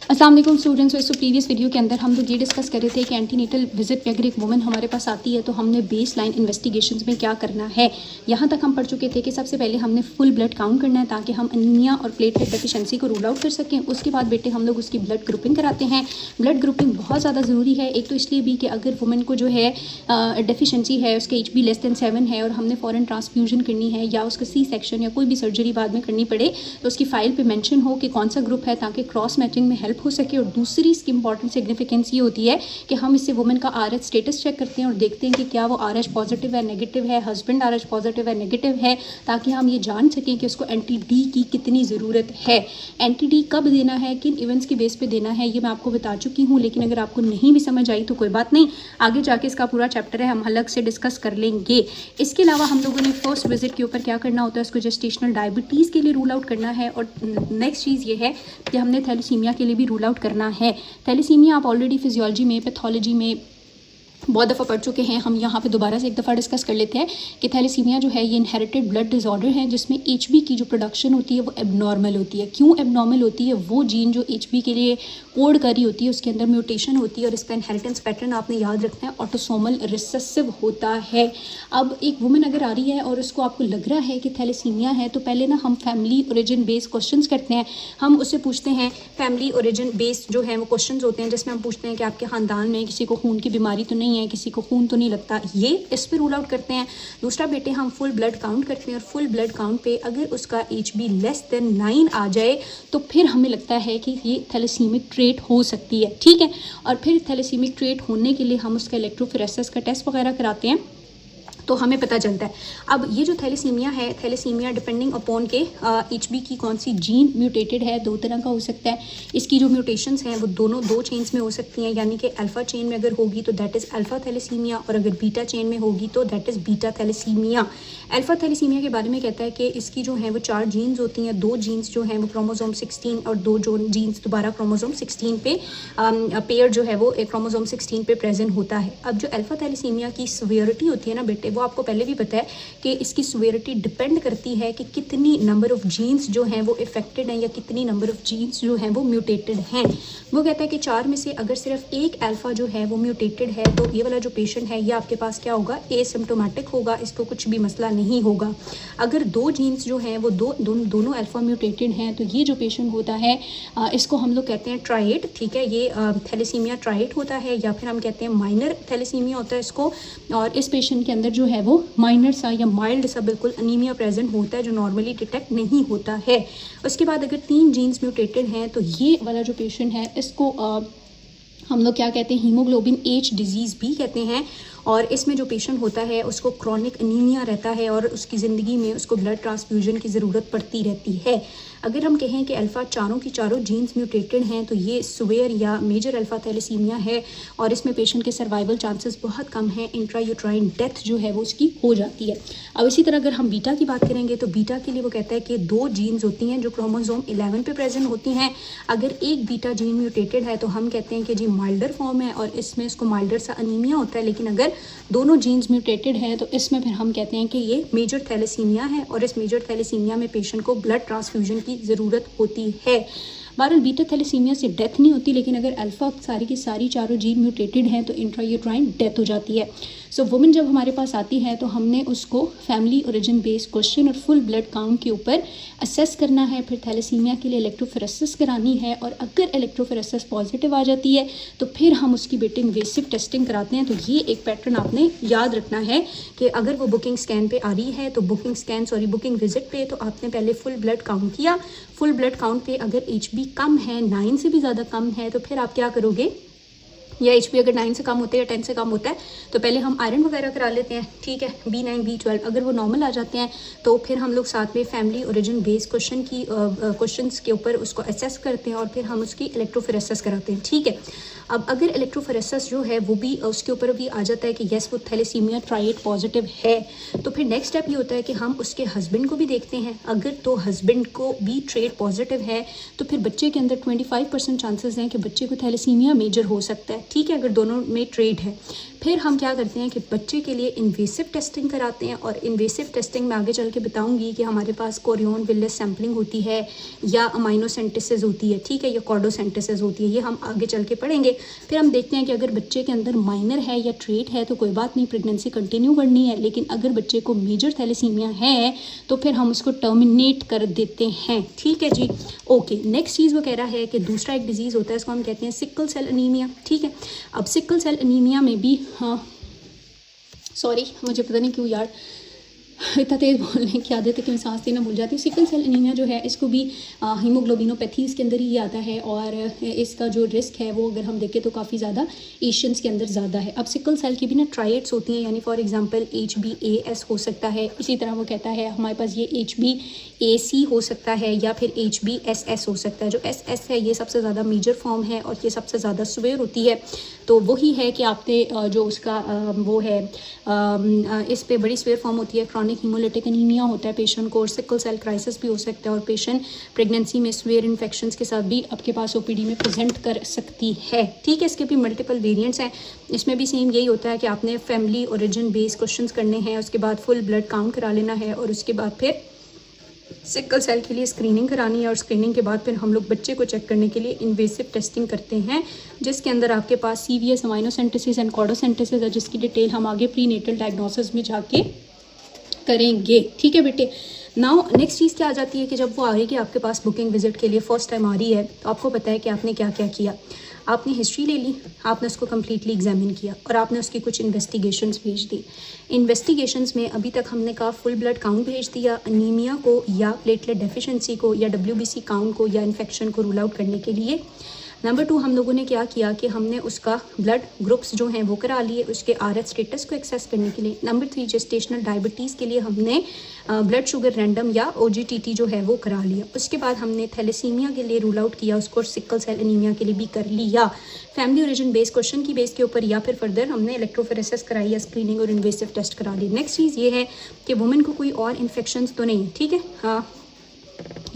अस्सलाम वालेकुम स्टूडेंट्स। तो प्रीवियस वीडियो के अंदर हम लोग ये डिस्कस कर रहे थे कि एंटीनेटल विजिट पे अगर एक वुमन हमारे पास आती है तो हमने बेस लाइन इन्वेस्टिगेशंस में क्या करना है। यहाँ तक हम पढ़ चुके थे कि सबसे पहले हमने फुल ब्लड काउंट करना है ताकि हम अनीमिया और प्लेटलेट डेफिशिएंसी को रूल आउट कर सकें। उसके बाद बेटे हम लोग उसकी ब्लड ग्रुपिंग कराते हैं। ब्लड ग्रुपिंग बहुत ज़्यादा ज़रूरी है, एक तो इसलिए भी कि अगर वुमन को जो है डेफिशिएंसी है, उसके HB लेस दैन 7 है और हमने फ़ौरन ट्रांसफ्यूजन करनी है या उसका C-सेक्शन या कोई भी सर्जरी बाद में करनी पड़े तो उसकी फ़ाइल पर मैंशन हो कि कौन सा ग्रुप है ताकि क्रॉस मैचिंग में हेल्प हो सके। और दूसरी इसकी इंपॉर्टेंट सिग्निफिकेंस ये होती है कि हम इससे वुमन का RH स्टेटस चेक करते हैं और देखते हैं कि क्या वो RH पॉजिटिव है, नेगेटिव है, हस्बैंड RH पॉजिटिव है, नेगेटिव है, ताकि हम ये जान सकें कि उसको एंटी-D की कितनी ज़रूरत है। एंटी-D कब देना है, किन इवेंट्स की बेस पे देना है, ये मैं आपको बता चुकी हूँ। लेकिन अगर आपको नहीं भी समझ आई तो कोई बात नहीं, आगे जाके इसका पूरा चैप्टर है, हम अलग से डिस्कस कर लेंगे। इसके अलावा हम लोगों ने फर्स्ट विजिट के ऊपर क्या करना होता है, उसको जेस्टेशनल डायबिटीज़ के लिए रूल आउट करना है। और नेक्स्ट चीज़ ये है कि हमने थैलेसीमिया के लिए भी रूल आउट करना है। थैलेसीमिया आप ऑलरेडी फिजियोलॉजी में, पैथोलॉजी में बहुत दफ़ा पढ़ चुके हैं। हम यहाँ पे दोबारा से एक दफ़ा डिस्कस कर लेते हैं कि थैलेसीमिया जो है ये इनहेरिटेड ब्लड डिसऑर्डर है जिसमें HB की जो प्रोडक्शन होती है वो एबनॉर्मल होती है। क्यों एबनॉर्मल होती है? वो जीन जो HB के लिए कोड करी होती है उसके अंदर म्यूटेशन होती है और इसका इनहेरिटेंस पैटर्न आपने याद रखना है, ऑटोसोमल रिसेसिव होता है। अब एक वुमन अगर आ रही है और उसको आपको लग रहा है कि थैलेसीमिया है तो पहले ना हम फैमिली ओरिजिन बेस्ड क्वेश्चंस करते हैं। हम उससे पूछते हैं, फैमिली ओरिजिन बेस्ड जो है वो क्वेश्चंस होते हैं जिसमें हम पूछते हैं कि आपके ख़ानदान में किसी को खून की बीमारी तो नहीं है, किसी को खून तो नहीं लगता, ये इस पे रूल आउट करते हैं। दूसरा बेटे हम फुल ब्लड काउंट करते हैं और फुल ब्लड काउंट पे अगर उसका HB लेस देन 9 आ जाए तो फिर हमें लगता है कि ये थैलेसीमिक ट्रेट हो सकती है, ठीक है। और फिर थैलेसीमिक ट्रेट होने के लिए हम उसका इलेक्ट्रोफोरेसिस का टेस्ट वगैरह कराते हैं तो हमें पता चलता है। अब ये जो थैलेसीमिया है, थैलेसीमिया डिपेंडिंग अपॉन के HB की कौन सी जीन म्यूटेटेड है, दो तरह का हो सकता है। इसकी जो म्यूटेशंस हैं वो दोनों दो चेन्स में हो सकती हैं, यानी कि अल्फ़ा चेन में अगर होगी तो दैट इज़ अल्फ़ा थैलेसीमिया और अगर बीटा चेन में होगी तो that is beta thalassemia. Alpha thalassemia के बारे में कहता है कि इसकी जो है वो 4 जीन्स होती हैं, 2 जीन्स जो हैं वो क्रोमोसोम 16 और 2 जो जीन्स दोबारा क्रोमोसोम 16 पे पेयर जो है वो एक क्रोमोसोम 16 पे प्रेजेंट होता है। अब जो अल्फ़ा थैलेसीमिया की सीवियरिटी होती है ना बेटे, वो आपको पहले भी पता है कि इसकी सीवियरिटी डिपेंड करती है कि कितनी नंबर ऑफ़ जीन्स जो हैं वो इफेक्टेड हैं या कितनी नंबर ऑफ़ जीन्स जो हैं वो म्यूटेटेड हैं। वो कहता है कि 4 में से अगर सिर्फ एक अल्फ़ा जो है वो म्यूटेटेड है तो ये वाला जो पेशेंट है ये आपके पास क्या होगा, एसिम्प्टोमेटिक होगा, इसको कुछ भी मसला नहीं होगा। अगर 2 जीन्स जो हैं वो दोनों अल्फ़ा म्यूटेटेड हैं तो ये जो पेशेंट होता है इसको हम लोग कहते हैं ट्राइड, ठीक है। ये थैलेसीमिया ट्राइड होता है या फिर हम कहते हैं माइनर थैलेसीमिया होता है इसको। और इस पेशेंट के अंदर जो है वो माइनर सा या माइल्ड सा बिल्कुल अनीमिया प्रेजेंट होता है जो नॉर्मली डिटेक्ट नहीं होता है। उसके बाद अगर 3 जीन्स म्यूटेटेड हैं तो ये वाला जो पेशेंट है इसको हम लोग क्या कहते हैं, हीमोग्लोबिन H डिजीज़ भी कहते हैं। और इसमें जो पेशेंट होता है उसको क्रॉनिक अनीमिया रहता है और उसकी ज़िंदगी में उसको ब्लड ट्रांसफ्यूजन की ज़रूरत पड़ती रहती है। अगर हम कहें कि अल्फ़ा चारों की चारों जीन्स म्यूटेटेड हैं तो ये सुवेयर या मेजर अल्फ़ा थैलेसीमिया है और इसमें पेशेंट के सर्वाइवल चांसेस बहुत कम हैं, इंट्रायूट्राइन डेथ जो है वो उसकी हो जाती है। अब इसी तरह अगर हम बीटा की बात करेंगे तो बीटा के लिए वो कहता है कि 2 जीन्स होती हैं जो क्रोमोसोम 11 पे प्रेजेंट होती हैं। अगर एक बीटा जीन म्यूटेटेड है तो हम कहते हैं कि जी माइल्डर फॉर्म है और इसमें इसको माइल्डर सा अनीमिया होता है। लेकिन अगर दोनों जीन्स म्यूटेटेड है तो इसमें फिर हम कहते हैं कि ये मेजर थैलेसीमिया है और इस मेजर थैलेसीमिया में पेशेंट को ब्लड ट्रांसफ्यूजन की ज़रूरत होती है। बहरहाल बीटा थैलेसीमिया से डेथ नहीं होती, लेकिन अगर अल्फ़ा सारी की सारी चारों जीन म्यूटेटेड हैं तो इंट्रायूट्राइन डेथ हो जाती है। सो वुमेन जब हमारे पास आती है तो हमने उसको फैमिली ओरिजिन बेस्ड क्वेश्चन और फुल ब्लड काउंट के ऊपर असेस करना है। फिर थैलेसीमिया के लिए इलेक्ट्रोफोरेसिस करानी है और अगर इलेक्ट्रोफोरेसिस पॉजिटिव आ जाती है तो फिर हम उसकी बेटे इन्वेसिव टेस्टिंग कराते हैं। तो ये एक पैटर्न आपने याद रखना है कि अगर वो बुकिंग स्कैन पे आ रही है तो बुकिंग विजिट पे तो आपने पहले फुल ब्लड काउंट किया। फुल ब्लड काउंट पे अगर HB कम है, 9 से भी ज़्यादा कम है तो फिर आप क्या करोगे, या HB अगर 9 से कम होता है या 10 से कम होता है तो पहले हम आयरन वगैरह करा लेते हैं, ठीक है, B9 B12। अगर वो नॉर्मल आ जाते हैं तो फिर हम लोग साथ में फैमिली ओरिजिन बेस्ड क्वेश्चंस के ऊपर उसको असेस करते हैं और फिर हम उसकी इलेक्ट्रोफोरेसिस कराते हैं, ठीक है। अब अगर इलेक्ट्रोफोरेसिस जो है वो भी उसके ऊपर भी आ जाता है कि येस वो थैलेसीमिया ट्राइड पॉजिटिव है तो फिर नेक्स्ट स्टेप ये होता है कि हम उसके हस्बैंड को भी देखते हैं। अगर तो हस्बैंड को भी ट्रेड पॉजिटिव है तो फिर बच्चे के अंदर 25% चांसेस हैं कि बच्चे को थैलेसीमिया मेजर हो सकता है। ठीक है, अगर दोनों में ट्रेड है। फिर हम क्या करते हैं कि बच्चे के लिए इन्वेसिव टेस्टिंग कराते हैं, और इन्वेसिव टेस्टिंग में आगे चल के बताऊंगी कि हमारे पास कोरियन विलियस सैम्पलिंग होती है या अमाइनोसेंटेसिस होती है, ठीक है, या कॉर्डोसेंटेसिस होती है, ये हम आगे चल के पढ़ेंगे। फिर हम देखते हैं कि अगर बच्चे के अंदर माइनर है या ट्रेड है तो कोई बात नहीं, प्रेगनेंसी कंटिन्यू करनी है, लेकिन अगर बच्चे को मेजर थैलेसीमिया है तो फिर हम उसको टर्मिनेट कर देते हैं, ठीक है जी। ओके, नेक्स्ट चीज़ वो कह रहा है कि दूसरा एक डिजीज़ होता है, इसको हम कहते हैं सिकल सेल अनीमिया, ठीक है। अब सिकल सेल अनीमिया में भी, हाँ सॉरी मुझे पता नहीं क्यों यार इतना तेज़ बोलने की आदत है कि मैं सांस लेना भूल जाती हूँ। सिकल सेल एनीमिया जो है इसको भी हीमोग्लोबिनोपैथी इसके अंदर ही आता है, और इसका जो रिस्क है वो अगर हम देखें तो काफ़ी ज़्यादा एशियंस के अंदर ज़्यादा है। अब सिकल सेल की भी ना ट्राइड्स होती हैं, यानी फॉर एग्जांपल HbAs हो सकता है, इसी तरह वो कहता है हमारे पास ये HbAc हो सकता है या फिर HbSS हो सकता है। जो SS है ये सबसे ज़्यादा मेजर फॉर्म है और ये सबसे ज़्यादा स्वेयर होती है। तो वही है कि आपने जो उसका वो है इस पे बड़ी स्वेयर फॉर्म होती है, क्रॉनिक हीमोलिटिक एनीमिया होता है पेशेंट को, और सिकल सेल क्राइसिस भी हो सकता है, और पेशेंट प्रेगनेंसी में स्वेयर इन्फेक्शंस के साथ भी आपके पास OPD में प्रेजेंट कर सकती है, ठीक है। इसके भी मल्टीपल वेरिएंट्स हैं, इसमें भी सेम यही होता है कि आपने फैमिली ओरिजिन बेस्ड क्वेश्चंस करने हैं, उसके बाद फुल ब्लड काउंट करा लेना है, और उसके बाद फिर सिकल सेल के लिए स्क्रीनिंग करानी है, और स्क्रीनिंग के बाद फिर हम लोग बच्चे को चेक करने के लिए इन्वेसिव टेस्टिंग करते हैं, जिसके अंदर आपके पास CVS अमाइनोसेंटेसिस एंड कॉर्डोसेंटेसिस है, जिसकी डिटेल हम आगे प्री नेटल डायग्नोसिस में जाके करेंगे, ठीक है बेटे। नाउ नेक्स्ट चीज़ क्या आ जाती है कि जब वो आएगी आपके पास बुकिंग विजिट के लिए फर्स्ट टाइम आ रही है, तो आपको पता है कि आपने क्या क्या किया। आपने हिस्ट्री ले ली, आपने उसको कम्प्लीटली एग्जामिन किया, और आपने उसकी कुछ इन्वेस्टिगेशंस भेज दी। इन्वेस्टिगेशंस में अभी तक हमने कहा फुल ब्लड काउंट भेज दिया, अनीमिया को या प्लेटलेट डेफिशिएंसी को या WBC काउंट को या इन्फेक्शन को रूल आउट करने के लिए। नंबर 2 हम लोगों ने क्या किया कि हमने उसका ब्लड ग्रुप्स जो हैं वो करा लिए, उसके RH स्टेटस को एक्सेस करने के लिए। नंबर 3 जेस्टेशनल डायबिटीज़ के लिए हमने ब्लड शुगर रैंडम या OGTT जो है वो करा लिया। उसके बाद हमने थैलेसीमिया के लिए रूल आउट किया उसको, और सिकल सेल एनीमिया के लिए भी कर लिया। फैमिली ओरिजिन बेस्ड क्वेश्चन की बेस के ऊपर या फिर फर्दर हमने इलेक्ट्रोफोरेसिस कराई या स्क्रीनिंग और इन्वेसिव टेस्ट करा ली। नेक्स्ट चीज़ ये है कि वुमेन को कोई और इन्फेक्शन तो नहीं है, ठीक है, हाँ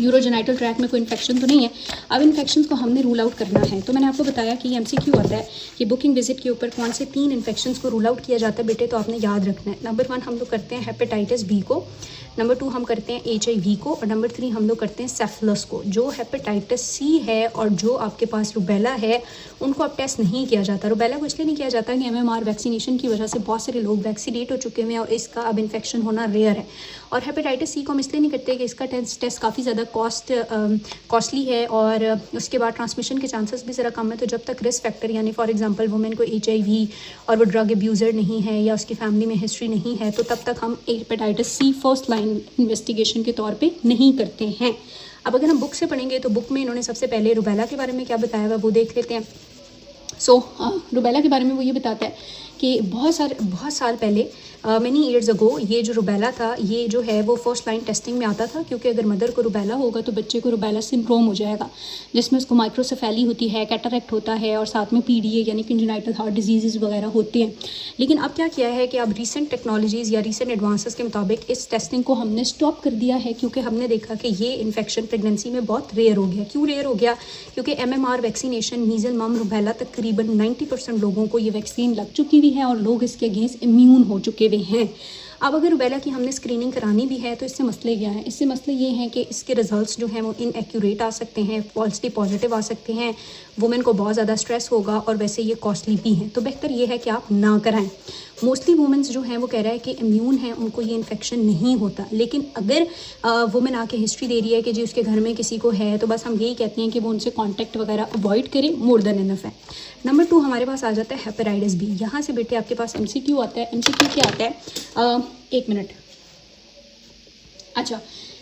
यूरोजेनाइटल ट्रैक में कोई इन्फेक्शन तो नहीं है। अब इन्फेक्शन को हमने रूल आउट करना है, तो मैंने आपको बताया कि ये MCQ आता है कि बुकिंग विजिट के ऊपर कौन से 3 इन्फेक्शन को रूल आउट किया जाता है बेटे, तो आपने याद रखना है। नंबर 1 हम लोग करते हैं हेपेटाइटिस B को, नंबर 2 हम करते हैं HIV को, और नंबर 3 हम लोग करते हैं सेफलस को। जो हेपेटाइटिस C है और जो आपके पास रुबेला है उनको अब टेस्ट नहीं किया जाता। रुबेला को इसलिए नहीं किया जाता कि MMR वैक्सीनेशन की वजह से बहुत सारे लोग वैक्सीनेट हो चुके हैं और इसका अब इन्फेक्शन होना रेयर है। और हेपेटाइटिस C को हम इसलिए नहीं करते कि इसका टेस्ट काफ़ी ज़्यादा कॉस्टली है, और उसके बाद ट्रांसमिशन के चांसेस भी ज़रा कम है। तो जब तक रिस्क फैक्टर यानी फॉर एग्जांपल वुमेन को HIV और वो ड्रग अब्यूज़र नहीं है या उसकी फैमिली में हिस्ट्री नहीं है, तो तब तक हम hepatitis C first line investigation के तौर पे नहीं करते हैं। अब अगर हम बुक से पढ़ेंगे तो बुक में इन्होंने सबसे पहले रुबेला के बारे में क्या बताया हुआ वो देख लेते हैं। रुबेला के बारे में वो ये बताता है कि बहुत साल पहले मैनी ईयर्स अगो ये जो रुबेला था ये जो है वो फर्स्ट लाइन टेस्टिंग में आता था, क्योंकि अगर मदर को रुबेला होगा तो बच्चे को रुबेला सिंड्रोम हो जाएगा, जिसमें उसको माइक्रोसेफेली होती है, कैटरेक्ट होता है, और साथ में PDA यानी कंजेनाइटल हार्ट डिजीज़ वगैरह होते हैं। लेकिन अब क्या किया है कि अब रिसेंट टेक्नोलॉजीज़ या रिसेंट एडवांसेस के मुताबिक इस टेस्टिंग को हमने स्टॉप कर दिया है, क्योंकि हमने देखा कि ये इन्फेक्शन प्रेगनेंसी में बहुत रेयर हो गया। क्यों रेयर हो गया? क्योंकि MMR वैक्सीनेशन मीज़ल मम रुबेला तकरीबन 90% लोगों को ये वैक्सीन लग चुकी हुई है और लोग इसके अगेंस्ट इम्यून हो चुके हुए हैं। अब अगर रुबेला की हमने स्क्रीनिंग करानी भी है तो इससे मसले क्या हैं? इससे मसले ये हैं कि इसके रिजल्ट्स जो हैं वो इनएक्यूरेट आ सकते हैं, फॉल्सली पॉजिटिव आ सकते हैं, वुमेन को बहुत ज़्यादा स्ट्रेस होगा, और वैसे ये कॉस्टली भी हैं। तो बेहतर ये है कि आप ना कराएं। मोस्टली वुमेन्स जो हैं वो कह रहा है कि इम्यून है, उनको ये इन्फेक्शन नहीं होता। लेकिन अगर वुमेन आके हिस्ट्री दे रही है कि जी उसके घर में किसी को है, तो बस हम यही कहते हैं कि वो उनसे कॉन्टैक्ट वगैरह अवॉइड करें, मोर देन इनफ है। नंबर 2 हमारे पास आ जाता है हेपेटाइटिस B। यहाँ से बेटे आपके पास MCQ आता है। MCQ क्या आता है? एक मिनट। अच्छा,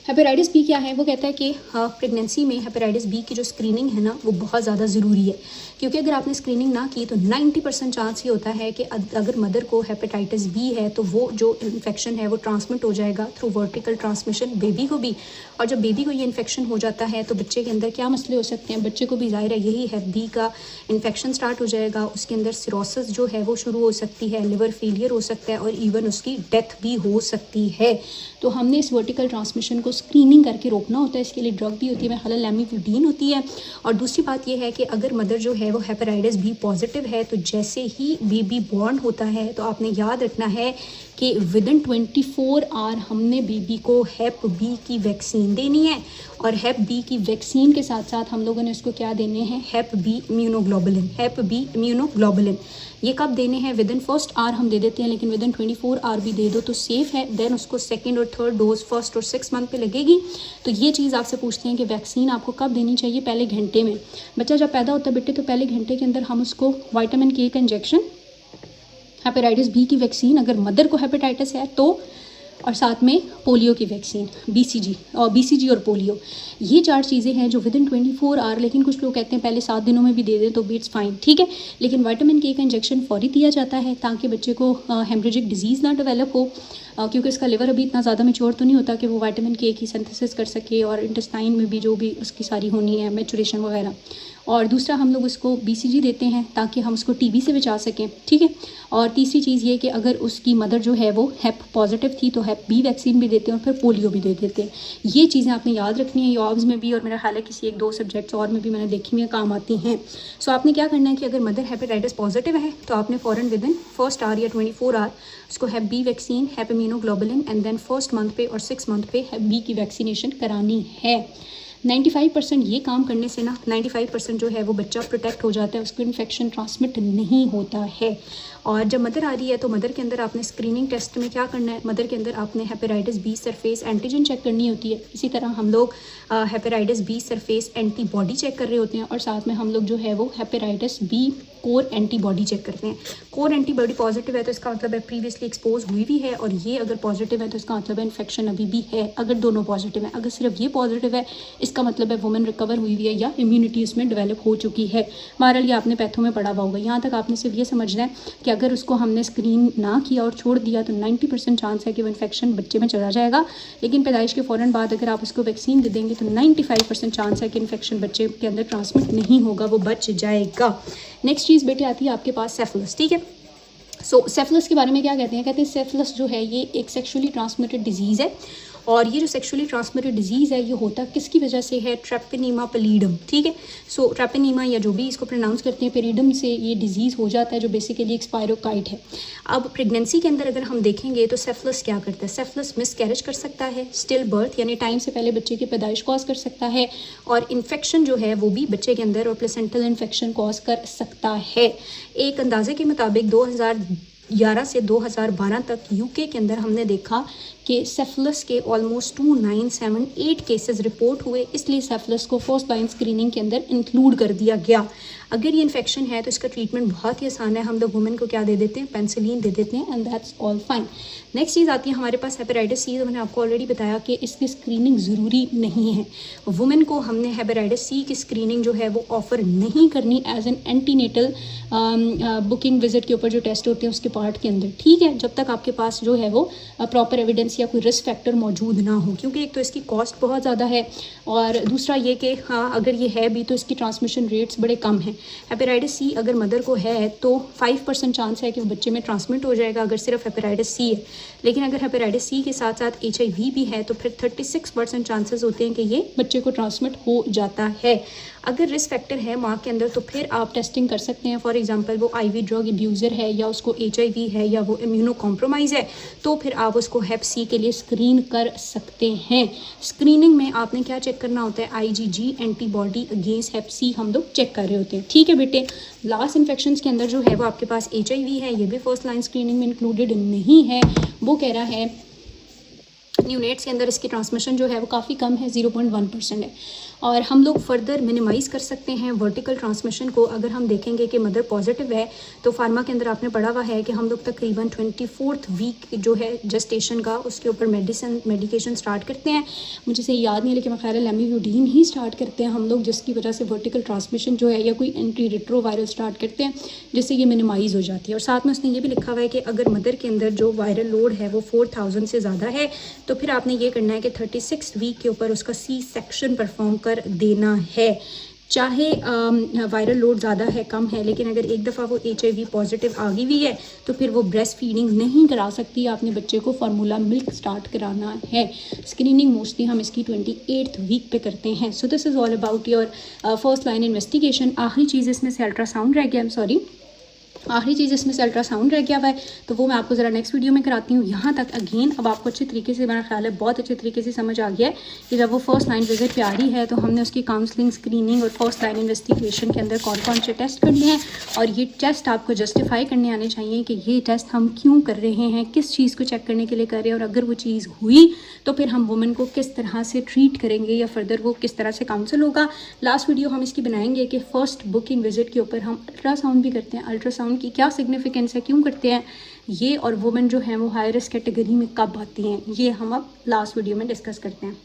हेपेटाइटिस B क्या है? वो कहता है कि प्रेगनेंसी में हेपेटाइटिस B की जो स्क्रीनिंग है ना वो बहुत ज़्यादा ज़रूरी है, क्योंकि अगर आपने स्क्रीनिंग ना की तो 90% चांस ये होता है कि अगर मदर को हेपेटाइटिस B है तो वो जो इन्फेक्शन है वो ट्रांसमिट हो जाएगा थ्रू वर्टिकल ट्रांसमिशन बेबी को भी। और जब बेबी को ये इन्फेक्शन हो जाता है तो बच्चे के अंदर क्या मसले हो सकते हैं? बच्चे को भी ज़ाहिर है यही है B का इन्फेक्शन स्टार्ट हो जाएगा, उसके अंदर सिरोसिस जो है वो शुरू हो सकती है, लिवर फेलियर हो सकता है, और इवन उसकी डेथ भी हो सकती है। तो हमने इस वर्टिकल ट्रांसमिशन को स्क्रीनिंग करके रोकना होता है। इसके लिए ड्रग भी होती है, हालांकि लैमिविडीन होती है। और दूसरी बात ये है कि अगर मदर जो है वो हेपेटाइटिस बी पॉजिटिव है तो जैसे ही बेबी बॉर्न होता है तो आपने याद रखना है कि विदिन 24 आवर हमने बेबी को हेप बी की वैक्सीन देनी है। और हेप बी की वैक्सीन के साथ साथ हम लोगों ने इसको क्या देने हैं, हेप बी इम्यूनोग्लोबुलिन। हेप बी इम्यूनोग्लोबुलिन ये कब देने हैं, विदिन फर्स्ट आवर हम दे देते हैं, लेकिन विदिन 24 आवर भी दे दो तो सेफ़ है। देन उसको सेकंड और थर्ड डोज फर्स्ट और 6 मंथ पे लगेगी। तो ये चीज़ आपसे पूछते हैं कि वैक्सीन आपको कब देनी चाहिए, पहले घंटे में। बच्चा जब पैदा होता है बेटे तो पहले घंटे के अंदर हम उसको विटामिन के का इंजेक्शन, हेपेटाइटिस बी की वैक्सीन अगर मदर को हेपेटाइटिस है तो, और साथ में पोलियो की वैक्सीन, बीसीजी और पोलियो। ये 4 चीज़ें हैं जो विदिन 24 आवर, लेकिन कुछ लोग कहते हैं पहले 7 दिनों में भी दे दें तो भी इट्स फाइन, ठीक है। लेकिन विटामिन के का इंजेक्शन फौरी दिया जाता है ताकि बच्चे को हेमरेजिक डिजीज़ ना डेवलप हो, क्योंकि इसका लिवर अभी इतना ज़्यादा मैच्योर तो नहीं होता कि वो विटामिन के की सिंथेसिस कर सके, और इंटेस्टाइन में भी जो भी उसकी सारी होनी है मैचुरेशन वगैरह। और दूसरा हम लोग उसको बीसीजी देते हैं ताकि हम उसको टीबी से बचा सकें, ठीक है। और तीसरी चीज़ ये कि अगर उसकी मदर जो है वो हेप पॉजिटिव थी तो हेप बी वैक्सीन भी देते हैं और फिर पोलियो भी दे देते हैं। ये चीज़ें आपने याद रखनी है, ऑब्स में भी और मेरा ख्याल है किसी 1-2 सब्जेक्ट्स और में भी मैंने देखी हुई काम आती हैं। सो आपने क्या करना है कि अगर मदर हेपेटाइटिस पॉजिटिव है तो आपने फ़ौरन विदिन फर्स्ट आवर या 24 आवर उसको hep B vaccine, hep immunoglobulin and then first month पे और 6 मंथ पे हेप बी की वैक्सीनेशन करानी है। 95% ये काम करने से ना 95% जो है वो बच्चा प्रोटेक्ट हो जाता है, उसको इन्फेक्शन ट्रांसमिट नहीं होता है। और जब मदर आ रही है तो मदर के अंदर आपने स्क्रीनिंग टेस्ट में क्या करना है, मदर के अंदर आपने hepatitis B surface antigen check करनी होती है। इसी तरह हम लोग hepatitis B surface antibody check कर रहे होते हैं, और साथ में हम लोग जो है वो hepatitis B core antibody check करते हैं। कोर एंटीबॉडी पॉजिटिव है तो इसका मतलब है प्रीवियसली एक्सपोज हुई भी है, और ये अगर पॉजिटिव है तो इसका मतलब है इन्फेक्शन अभी भी है। अगर दोनों पॉजिटिव है, अगर सिर्फ ये पॉजिटिव है इसका मतलब है वुमेन रिकवर हुई हुई है या इम्यूनिटी उसमें डेवलप हो चुकी है। बहरहाल ये आपने पैथों में पढ़ा हुआ होगा। यहाँ तक आपने सिर्फ ये समझना है कि अगर उसको हमने स्क्रीन ना किया और छोड़ दिया तो 90% चांस है कि वो इन्फेक्शन बच्चे में चला जाएगा, लेकिन पैदाइश के फ़ौरन बाद अगर आप उसको वैक्सीन दे देंगे तो 95% चांस है कि इन्फेक्शन बच्चे के अंदर ट्रांसमिट नहीं होगा, वो बच जाएगा। नेक्स्ट चीज़ बेटे आती है आपके पास सेफलस, ठीक है। सो सेफलस के बारे में क्या कहते हैं सेफलस जो है ये एक सेक्सुअली ट्रांसमिटेड डिजीज़ है, और ये जो सेक्सुअली ट्रांसमिटेड डिजीज़ है ये होता किसकी वजह से है, ट्रेपेनीमा पैलिडम, ठीक है। सो ट्रेपेनीमा या जो भी इसको प्रोनाउंस करते हैं, पैलिडम से ये डिजीज़ हो जाता है जो बेसिकली एक स्पायरोकाइट है। अब प्रेगनेंसी के अंदर अगर हम देखेंगे तो सेफलस क्या करता है, सेफलस मिसकैरेज कर सकता है, स्टिल बर्थ यानी टाइम से पहले बच्चे की पैदाइश कॉज कर सकता है, और इन्फेक्शन जो है वो भी बच्चे के अंदर और प्लेसेंटल इन्फेक्शन कॉज कर सकता है। एक अंदाजे के मुताबिक 2011 से 2012 तक यूके के अंदर हमने देखा कि सेफलस के ऑलमोस्ट 2978 केसेस रिपोर्ट हुए, इसलिए सेफलस को फर्स्ट लाइन स्क्रीनिंग के अंदर इंक्लूड कर दिया गया। अगर ये इन्फेक्शन है तो इसका ट्रीटमेंट बहुत ही आसान है, हम लोग वुमेन को क्या दे देते हैं, पेंसिलिन दे देते हैं, and that's all fine. Next चीज़ आती है हमारे पास हेपेटाइटिस सी। तो मैंने आपको ऑलरेडी बताया कि इसकी स्क्रीनिंग ज़रूरी नहीं है। वुमेन को हमने हेपेटाइटिस सी की स्क्रीनिंग जो है वो ऑफ़र नहीं करनी as an antenatal booking visit के ऊपर जो टेस्ट होते हैं उसके पार्ट के अंदर, ठीक है, जब तक आपके पास जो है वो प्रॉपर एविडेंस या कोई रिस्क फैक्टर मौजूद ना हो, क्योंकि एक तो इसकी कॉस्ट बहुत ज़्यादा है, और दूसरा ये कि हाँ अगर ये है भी तो इसकी ट्रांसमिशन रेट्स बड़े कम हैं। हेपेटाइटिस सी अगर मदर को है तो 5% चांस है कि वो बच्चे में ट्रांसमिट हो जाएगा अगर सिर्फ हेपेटाइटिस सी है, लेकिन अगर हेपेटाइटिस सी के साथ साथ HIV भी है तो फिर 36% चांसेस होते हैं कि ये बच्चे को ट्रांसमिट हो जाता है। अगर रिस्क फैक्टर है माँ के अंदर तो फिर आप टेस्टिंग कर सकते हैं। फॉर एग्जांपल वो IV ड्रग अब्यूज़र है या उसको HIV है या वो इम्यूनो कॉम्प्रोमाइज़ है तो फिर आप उसको हेप सी के लिए स्क्रीन कर सकते हैं। स्क्रीनिंग में आपने क्या चेक करना होता है, IgG एंटीबॉडी अगेंस्ट हेप सी हम लोग चेक कर रहे होते हैं, ठीक है बेटे। लास्ट इन्फेक्शंस के अंदर जो है वो आपके पास HIV है, ये भी फर्स्ट लाइन स्क्रीनिंग में इंक्लूडेड नहीं है। वो कह रहा है न्यूनेट्स के अंदर इसकी ट्रांसमिशन जो है वो काफ़ी कम है, 0.1% है, और हम लोग फर्दर मिनिमाइज़ कर सकते हैं वर्टिकल ट्रांसमिशन को। अगर हम देखेंगे कि मदर पॉजिटिव है तो फार्मा के अंदर आपने पढ़ा हुआ है कि हम लोग तकरीबन 24th वीक जो है जेस्टेशन का उसके ऊपर मेडिकेशन स्टार्ट करते हैं। मुझे से याद नहीं है लेकिन मैं ख्याल है लैमिविडीन ही स्टार्ट करते हैं हम लोग, जिसकी वजह से वर्टिकल ट्रांसमिशन जो है या कोई एंटी रिट्रोवायरल स्टार्ट करते हैं जिससे ये मिनिमाइज़ हो जाती है। और साथ में उसने ये भी लिखा हुआ है कि अगर मदर के अंदर जो वायरल लोड है वो 4000 से ज़्यादा है तो फिर आपने ये करना है कि 36 वीक के ऊपर उसका C सेक्शन परफॉर्म कर देना है। चाहे वायरल लोड ज़्यादा है कम है, लेकिन अगर एक दफ़ा वो HIV पॉजिटिव आ गई हुई है तो फिर वो ब्रेस्ट फीडिंग नहीं करा सकती। आपने बच्चे को फार्मूला मिल्क स्टार्ट कराना है। स्क्रीनिंग मोस्टली हम इसकी 28th वीक पे करते हैं। So this is all about your first line investigation. आखिरी चीज़ इसमें से अल्ट्रासाउंड रह गया, आई एम सॉरी, आखिरी चीज़ इसमें से अल्ट्रासाउंड रह गया हुआ है, तो वो मैं आपको ज़रा नेक्स्ट वीडियो में कराती हूँ। यहाँ तक अगेन अब आपको अच्छी तरीके से, मेरा ख्याल है बहुत अच्छे तरीके से समझ आ गया है कि जब वो फर्स्ट लाइन विजिट पे आ रही है तो हमने उसकी काउंसलिंग, स्क्रीनिंग और फर्स्ट लाइन इन्वेस्टिगेशन के अंदर कौन कौन से टेस्ट करने हैं, और ये टेस्ट आपको जस्टिफाई करने आने चाहिए कि ये टेस्ट हम क्यों कर रहे हैं, किस चीज़ को चेक करने के लिए कर रहे हैं, और अगर वो चीज़ हुई तो फिर हम वुमेन को किस तरह से ट्रीट करेंगे या फर्दर वो किस तरह से काउंसिल होगा। लास्ट वीडियो हम इसकी बनाएंगे कि फ़र्स्ट बुकिंग विजिट के ऊपर हम अल्ट्रासाउंड भी करते हैं, अल्ट्रासाउंड की क्या सिग्निफिकेंस है, क्यों करते हैं ये, और वुमेन जो है वो हाई रिस्क कैटेगरी में कब आती हैं, ये हम अब लास्ट वीडियो में डिस्कस करते हैं।